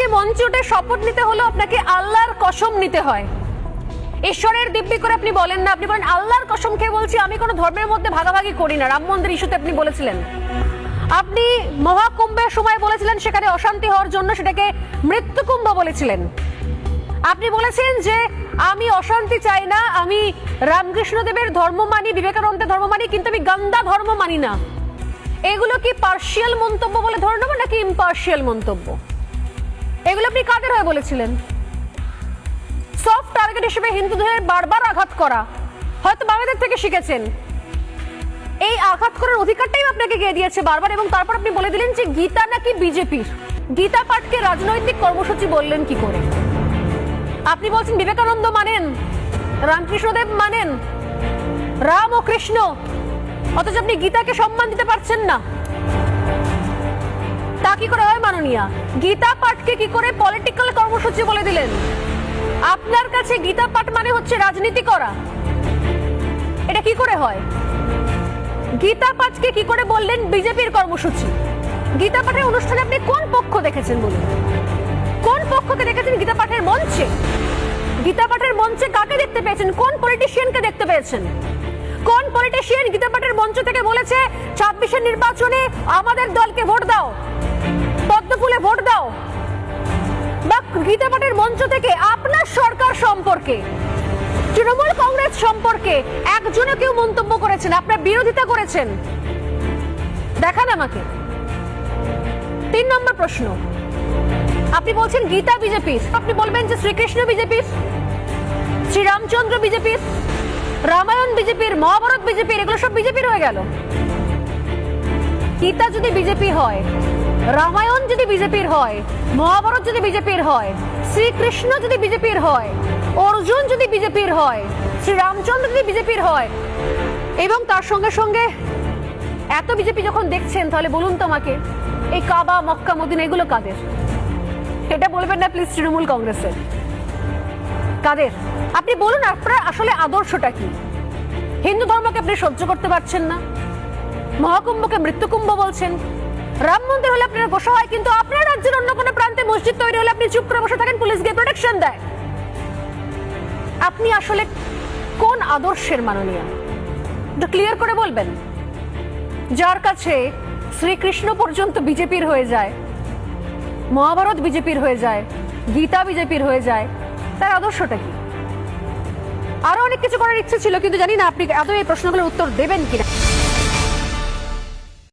আপনাকে মঞ্চে উঠে শপথ নিতে হলো, আপনাকে আল্লাহর কসম নিতে হয়। ঈশ্বরের দিব্যি করে আপনি বলেন না, আপনি বলেন আল্লাহর কসম খেয়ে বলছি আমি কোনো ধর্মের মধ্যে ভাগাভাগি করি না। রাম মন্দির ইস্যুতে আপনি বলেছিলেন, আপনি মহাকুম্ভের সময় বলেছিলেন সেখানে অশান্তি হওয়ার জন্য সেটাকে মৃত্যুকুম্ভ বলেছিলেন। আপনি বলেছেন যে আমি অশান্তি চাই না, আমি রামকৃষ্ণদেবের ধর্ম মানি, বিবেকানন্দের ধর্ম মানি, কিন্তু আমি গান্দা ধর্ম মানি না। এগুলো কি পার্শিয়াল মন্তব্য বলে ধরে নেব নাকি ইম্পার্শিয়াল মন্তব্য? এগুলো আপনি কাদের হয়ে বলেছিলেন? সফট টার্গেট হিসেবে হিন্দুদের বারবার আঘাত করা, হয়তো বাবাদের থেকে শিখেছেন। এই আঘাত করার অধিকারটাই আপনাকে কে দিয়েছে বারবার? এবং তারপর আপনি বলে দিলেন যে গীতা নাকি বিজেপির। গীতা পাঠকে রাজনৈতিক কর্মসূচি বললেন কি করে? আপনি বলছেন বিবেকানন্দ মানেন, রামকৃষ্ণদেব মানেন, রাম ও কৃষ্ণ, অথচ আপনি গীতাকে সম্মান দিতে পারছেন না। তা কি করে হয় মাননীয়া? গীতা পাঠকে কি করে পলিটিক্যাল কর্মসূচি বলে দিলেন? আপনার কাছে গীতা পাঠ মানে হচ্ছে রাজনীতি করা? এটা কি করে হয়? গীতা পাঠকে কি করে বললেন বিজেপির কর্মসূচি? গীতা পাঠের অনুষ্ঠানে আপনি কোন পক্ষ দেখেছেন বলুন? কোন পক্ষকে দেখেছেন গীতা পাঠের মঞ্চে? গীতা পাঠের মঞ্চে কাকে দেখতে পেয়েছেন? কোন পলিটিশিয়ানকে দেখতে পেয়েছেন? কোন পলিটিশিয়ান গীতা পাঠের মঞ্চ থেকে বলেছে 26-এর নির্বাচনে আমাদের দলকে ভোট দাও, পদ্মফুলে ভোট দাও? বা গীতা পাঠের মঞ্চ থেকে আপনার সরকার সম্পর্কে, তৃণমূল কংগ্রেস সম্পর্কে একজনও কেউ মন্তব্য করেছেন, আপনার বিরোধিতা করেছেন? দেখান আমাকে। 3 নম্বর প্রশ্ন, আপনি বলছেন গীতা বিজেপির, আপনি বলবেন যে শ্রীকৃষ্ণ বিজেপির, শ্রীরামচন্দ্র বিজেপির, রামায়ণ বিজেপির, মহাভারত বিজেপির, এগুলো সব বিজেপির হয়ে গেল। গীতা যদি বিজেপি হয়, রামায়ণ যদি বিজেপির হয়, মহাভারত যদি বিজেপির হয়, শ্রীকৃষ্ণ যদি বিজেপির হয়, অর্জুন যদি বিজেপির হয়, শ্রীরামচন্দ্র যদি বিজেপির হয়, এবং তার সঙ্গে সঙ্গে এত বিজেপি যখন দেখছেন, তাহলে বলুন তো আমাকে এই কাবা, মক্কা, মদিনা এগুলো কাদের? এটা বলবেন না প্লিজ, তৃণমূল কংগ্রেসের। কাদের? আপনি বলুন আপনার আসলে আদর্শটা কি? হিন্দু ধর্মকে আপনি সহ্য করতে পারছেন না, মহাকুম্ভকে মৃত্যুকুম্ভ বলছেন, রাম মন্দির হলে আপনার বসা হয়, কিন্তু আপনার রাজ্যের অন্য কোনো প্রান্তে মসজিদ তৈরি হলে আপনি চুপ করে বসে থাকেন, পুলিশ গিয়ে প্রোটেকশন দেয়। আপনি আসলে কোন আদর্শের মাননীয়? একটু ক্লিয়ার করে বলবেন। যার কাছে শ্রীকৃষ্ণ পর্যন্ত বিজেপির হয়ে যায়, মহাভারত বিজেপির হয়ে যায়, গীতা বিজেপির হয়ে যায়, তার আদর্শটা কি? আরো অনেক কিছু করার ইচ্ছে ছিল, কিন্তু জানি না আপনি আদৌ এই প্রশ্নগুলোর উত্তর দেবেন কিনা।